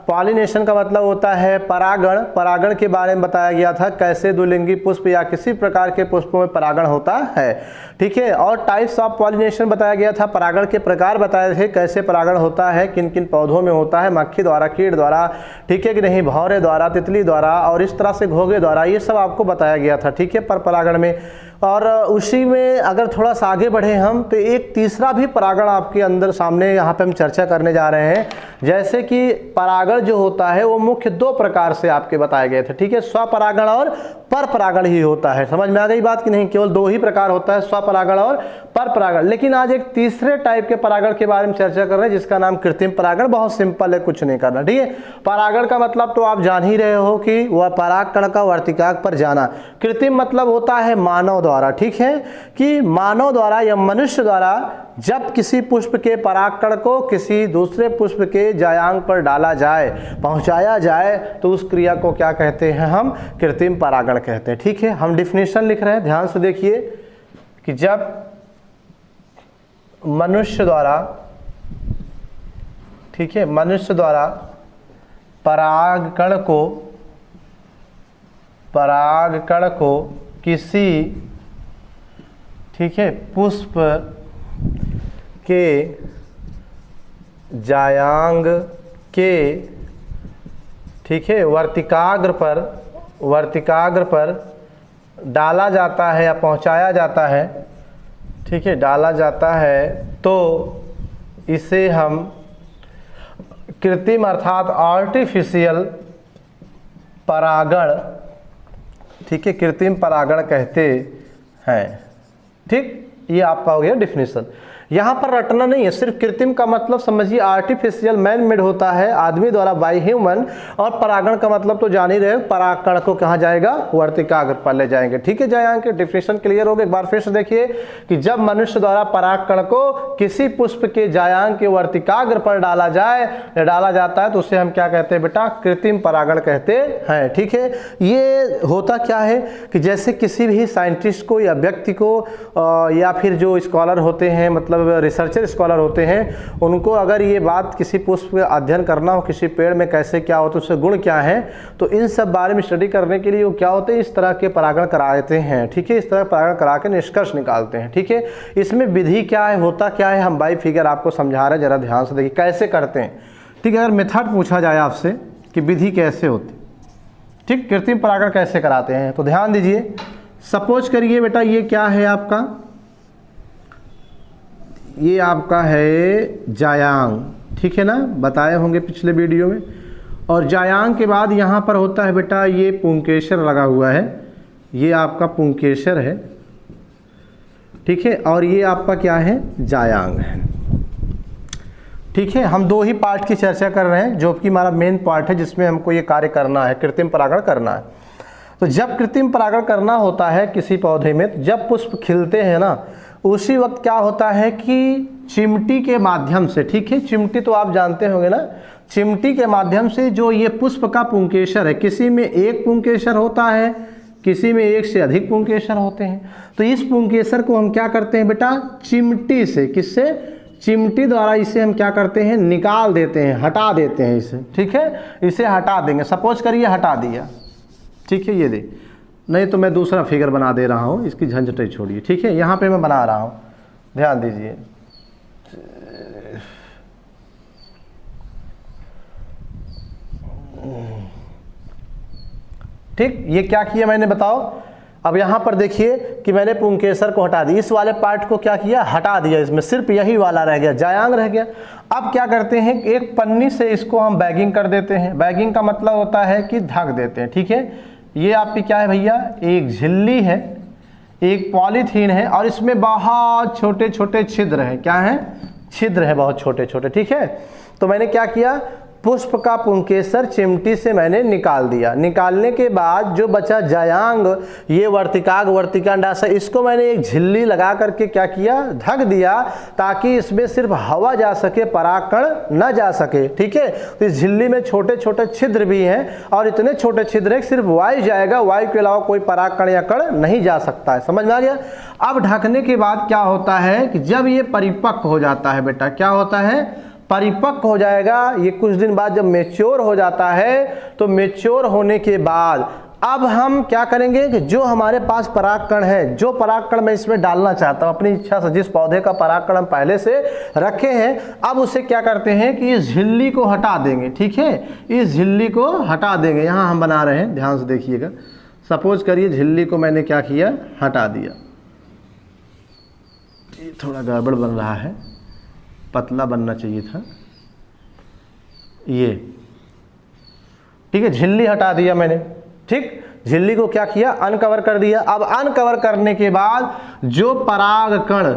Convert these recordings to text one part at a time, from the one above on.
Pollination का मतलब होता है परागण। परागण के बारे में बताया गया था, कैसे द्विलिंगी पुष्प या किसी प्रकार के पुष्पों में परागण होता है, ठीक है। और टाइप्स ऑफ पॉलिनेशन बताया गया था, परागण के प्रकार बताए थे, कैसे परागण होता है, किन किन पौधों में होता है, मक्खी द्वारा, कीट द्वारा, ठीक है कि नहीं, भौरे द्वारा, तितली द्वारा और इस तरह से घोंघे द्वारा, ये सब आपको बताया गया था, ठीक है, पर परागण में। और उसी में अगर थोड़ा सा आगे बढ़े हम तो एक तीसरा भी परागण आपके अंदर सामने यहाँ पे हम चर्चा करने जा रहे हैं। जैसे कि परागण जो होता है वो मुख्य दो प्रकार से आपके बताए गए थे, ठीक है, स्वपरागण और पर परागण ही होता है। समझ में आ गई बात कि नहीं, केवल दो ही प्रकार होता है, स्वपरागण और पर परागण। लेकिन आज एक तीसरे टाइप के परागण के बारे में चर्चा कर रहे हैं जिसका नाम कृत्रिम परागण। बहुत सिंपल है, कुछ नहीं करना, ठीक है। परागण का मतलब तो आप जान ही रहे हो कि वह परागकण का वर्तिकाग्र पर जाना। कृत्रिम मतलब होता है मानव द्वारा, ठीक है, कि मानव द्वारा या मनुष्य द्वारा जब किसी पुष्प के परागकण को किसी दूसरे पुष्प के जायांग पर डाला जाए, पहुंचाया जाए, तो उस क्रिया को क्या कहते हैं, हम कृत्रिम परागण कहते हैं, ठीक है। हम डिफिनेशन लिख रहे हैं, ध्यान से देखिए कि जब मनुष्य द्वारा, ठीक है, मनुष्य द्वारा परागकण को किसी, ठीक है, पुष्प के जायांग के, ठीक है, वर्तिकाग्र पर डाला जाता है या पहुंचाया जाता है, ठीक है, डाला जाता है, तो इसे हम कृत्रिम अर्थात आर्टिफिशियल परागण, ठीक है, कृत्रिम परागण कहते हैं, ठीक। ये आपका हो गया डिफिनेशन। यहाँ पर रटना नहीं है, सिर्फ कृत्रिम का मतलब समझिए आर्टिफिशियल, मैन मेड होता है, आदमी द्वारा, बाय ह्यूमन। और परागण का मतलब तो जान ही रहे, परागकण को कहाँ जाएगा, वर्तिकाग्र पर ले जाएंगे, ठीक है। जायांग के डिफिनेशन क्लियर हो गए। एक बार फिर से देखिए कि जब मनुष्य द्वारा परागकण को किसी पुष्प के जायांग के वर्तिकाग्र पर डाला जाए या डाला जाता है तो उसे हम क्या कहते हैं बेटा, कृत्रिम परागण कहते हैं, ठीक है। ये होता क्या है कि जैसे किसी भी साइंटिस्ट को या व्यक्ति को या फिर जो स्कॉलर होते हैं, मतलब रिसर्चर स्कॉलर होते हैं, उनको अगर ये बात किसी पुष्प का अध्ययन करना हो, किसी पेड़ में कैसे क्या होता है, उसके गुण क्या है, तो इन सब बारे में स्टडी करने के लिए वो क्या होते हैं, इस तरह के परागण कराते हैं, ठीक है। इस तरह परागण करा के निष्कर्ष निकालते हैं, ठीक है। इसमें विधि क्या है, होता क्या है, हम बाई फिगर आपको समझा रहे हैं, जरा ध्यान से देखिए कैसे करते हैं, ठीक है। अगर मेथड पूछा जाए आपसे कि विधि कैसे होती, ठीक, कृत्रिम परागण कैसे कराते हैं, तो ध्यान दीजिए। सपोज करिए बेटा ये क्या है आपका, ये आपका है जायांग, ठीक है ना, बताए होंगे पिछले वीडियो में। और जायांग के बाद यहाँ पर होता है बेटा ये पुंकेसर लगा हुआ है, ये आपका पुंकेसर है, ठीक है। और ये आपका क्या है, जायांग है, ठीक है। हम दो ही पार्ट की चर्चा कर रहे हैं जो कि हमारा मेन पार्ट है, जिसमें हमको ये कार्य करना है, कृत्रिम परागण करना है। तो जब कृत्रिम परागण करना होता है किसी पौधे में, तो जब पुष्प खिलते हैं ना, उसी वक्त क्या होता है कि चिमटी के माध्यम से, ठीक है, चिमटी तो आप जानते होंगे ना, चिमटी के माध्यम से जो ये पुष्प का पुंकेसर है, किसी में एक पुंकेसर होता है, किसी में एक से अधिक पुंकेसर होते हैं, तो इस पुंकेसर को हम क्या करते हैं बेटा, चिमटी से, किससे, चिमटी द्वारा इसे हम क्या करते हैं, निकाल देते हैं, हटा देते हैं इसे, ठीक है। इसे हटा देंगे, सपोज करिए हटा दिया, ठीक है, ये देख, नहीं तो मैं दूसरा फिगर बना दे रहा हूँ, इसकी झंझटें छोड़िए, ठीक है। यहाँ पे मैं बना रहा हूँ, ध्यान दीजिए, ठीक। ये क्या किया मैंने, बताओ। अब यहाँ पर देखिए कि मैंने पुंकेसर को हटा दिया, इस वाले पार्ट को क्या किया, हटा दिया, इसमें सिर्फ यही वाला रह गया, जायांग रह गया। अब क्या करते हैं, एक पन्नी से इसको हम बैगिंग कर देते हैं। बैगिंग का मतलब होता है कि ढक देते हैं, ठीक है। ये आपकी क्या है भैया, एक झिल्ली है, एक पॉलीथीन है, और इसमें बहुत छोटे छोटे छिद्र हैं, क्या है, छिद्र है बहुत छोटे छोटे, ठीक है। तो मैंने क्या किया, पुष्प का पुंकेसर चिमटी से मैंने निकाल दिया। निकालने के बाद जो बचा जायांग, ये वर्तिकाग्र, वर्तिकांडाशय, इसको मैंने एक झिल्ली लगा करके क्या किया, ढक दिया, ताकि इसमें सिर्फ हवा जा सके, परागकण न जा सके, ठीक है। तो इस झिल्ली में छोटे छोटे छिद्र भी हैं, और इतने छोटे छिद्र हैं सिर्फ वायु जाएगा, वायु के अलावा कोई परागकण या कण नहीं जा सकता है, समझ में आ गया। अब ढकने के बाद क्या होता है कि जब ये परिपक्व हो जाता है बेटा, क्या होता है, परिपक्व हो जाएगा, ये कुछ दिन बाद जब मैच्योर हो जाता है, तो मैच्योर होने के बाद अब हम क्या करेंगे कि जो हमारे पास परागकण है, जो परागकण मैं इसमें डालना चाहता हूँ अपनी इच्छा से, जिस पौधे का परागकण हम पहले से रखे हैं, अब उसे क्या करते हैं कि इस झिल्ली को हटा देंगे। ठीक है, इस झिल्ली को हटा देंगे। यहाँ हम बना रहे हैं, ध्यान से देखिएगा। सपोज करिए झिल्ली को मैंने क्या किया, हटा दिया। ये थोड़ा गड़बड़ बन रहा है, पतला बनना चाहिए था ये। ठीक है, झिल्ली हटा दिया मैंने। ठीक, झिल्ली को क्या किया, अनकवर कर दिया। अब अनकवर करने के बाद जो परागकण,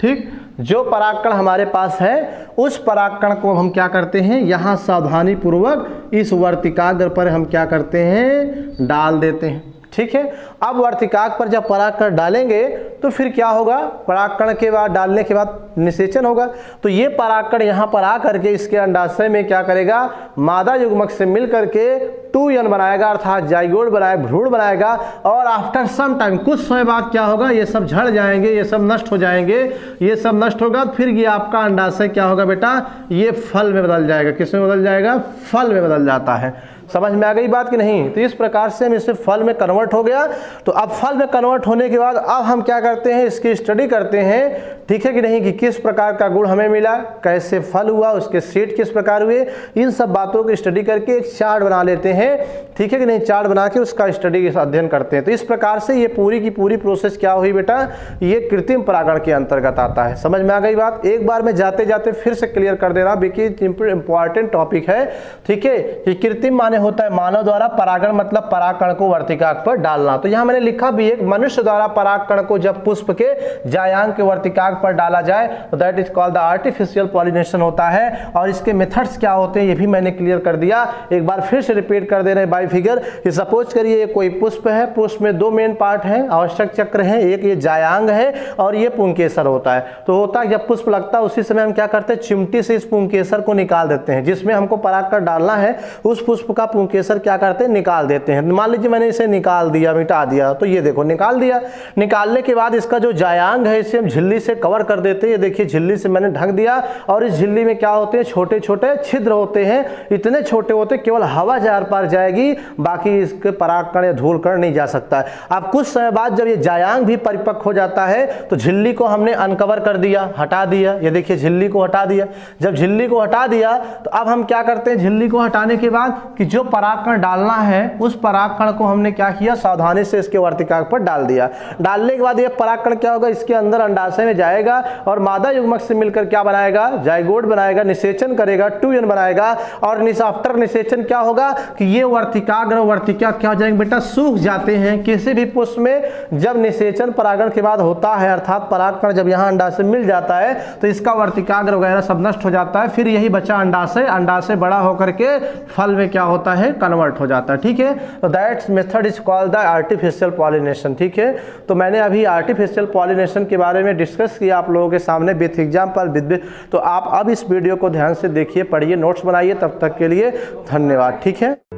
ठीक, जो परागकण हमारे पास है, उस परागकण को हम क्या करते हैं, यहाँ सावधानी पूर्वक इस वर्तिकाग्र पर हम क्या करते हैं, डाल देते हैं। ठीक है, अब वर्तिकाग्र पर जब परागकण डालेंगे तो फिर क्या होगा, परागकण के बाद डालने के बाद निषेचन होगा। तो ये परागकण यहाँ पर आ करके इसके अंडाशय में क्या करेगा, मादा युग्मक से मिल करके 2n बनाएगा, अर्थात जाइगोट बनाएगा, भ्रूण बनाएगा। और आफ्टर सम टाइम, कुछ समय बाद क्या होगा, ये सब झड़ जाएंगे, ये सब नष्ट हो जाएंगे। ये सब नष्ट होगा, फिर ये आपका अंडाशय क्या होगा बेटा, ये फल में बदल जाएगा। किस में बदल जाएगा, फल में बदल जाता है। समझ में आ गई बात कि नहीं। तो इस प्रकार से हम इससे फल में कन्वर्ट हो गया। तो अब फल में कन्वर्ट होने के बाद अब हम क्या करते हैं, इसकी स्टडी करते हैं। ठीक है कि नहीं, कि किस प्रकार का गुण हमें मिला, कैसे फल हुआ, उसके सीड किस प्रकार हुए, इन सब बातों की स्टडी करके एक चार्ट बना लेते हैं। ठीक है कि नहीं, चार्ट बना के उसका स्टडी अध्ययन करते हैं। तो इस प्रकार से ये पूरी की पूरी प्रोसेस क्या हुई बेटा, ये कृत्रिम परागण के अंतर्गत आता है। समझ में आ गई बात। एक बार में जाते जाते फिर से क्लियर कर दे रहा हूं, इंपॉर्टेंट टॉपिक है। ठीक है, कि कृत्रिम माने होता है मानव द्वारा परागण, मतलब परागकण को वर्तिकाग्र पर डालना। तो यहां मैंने लिखा भी एक, मनुष्य द्वारा परागकण को जब पुष्प के जायांग के वर्तिकाग्र पर डाला जाए तो that is called the artificial pollination होता है। और इसके मेथड्स क्या होते हैं ये भी मैंने क्लियर कर दिया। एक बार फिर से रिपीट कर दे रहे हैं बाय फिगर। कि सपोज करिए कोई पुष्प है, पुष्प में दो मेन पार्ट हैं, आवश्यक चक्र है, एक ये जायांग है और ये पुंकेसर होता है। तो होता है जब पुष्प लगता है उसी समय हम क्या करते हैं, चिमटी से इस पुंकेसर को निकाल देते हैं, जिसमें हमको परागकण डालना है। उस पुष्प का पुंकेसर क्या करते हैं, निकाल देते हैं। मान लीजिए मैंने इसे निकाल दिया, मिटा दिया, तो ये देखो निकाल दिया। निकालने के बाद इसका जो जायांग है इसे हम झिल्ली से कवर कर देते हैं। ये देखिए झिल्ली से मैंने ढक दिया और इस झिल्ली में क्या होते हैं, छोटे छोटे छिद्र होते हैं। इतने छोटे होते हैं केवल हवा जार पार जाएगी, बाकी इसके परागकण या धूलकण नहीं जा सकता है। अब कुछ समय बाद जब ये जायांग भी परिपक्व हो जाता है तो झिल्ली को हमने अनकवर कर दिया, हटा दिया। ये देखिए झिल्ली को हटा दिया। जब झिल्ली को हटा दिया तो अब हम क्या करते हैं, झिल्ली को हटाने के बाद कि जो परागकण डालना है उस परागकण को हमने क्या किया, सावधानी से इसके वर्तिकाग्र पर डाल दिया। डालने के बाद ये परागकण क्या होगा, इसके अंदर अंडाशय में जाएगा और मादा युग्मक से मिलकर क्या बनाएगा, जाइगोट बनाएगा, निषेचन करेगा, 2n बनाएगा। और आफ्टर निषेचन क्या होगा कि ये वर्तिकाग्र वर्तिका क्या हो जाएंगे बेटा, सूख जाते हैं। किसी भी पुष्प में जब निषेचन परागण के बाद होता है, अर्थात परागकण जब यहाँ अंडाशय मिल जाता है तो इसका वर्तिकाग्र वगैरह सब नष्ट हो जाता है। फिर यही बचा अंडाशय, अंडाशय बड़ा होकर के फल में क्या होता है, कन्वर्ट हो जाता है। ठीक है, तो that method is called the artificial pollination. ठीक है, तो मैंने अभी आर्टिफिशियल पॉलिनेशन के बारे में डिस्कस किया आप लोगों के सामने विथ एग्जाम्पल। तो आप अब इस वीडियो को ध्यान से देखिए, पढ़िए, नोट्स बनाइए। तब तक के लिए धन्यवाद। ठीक है।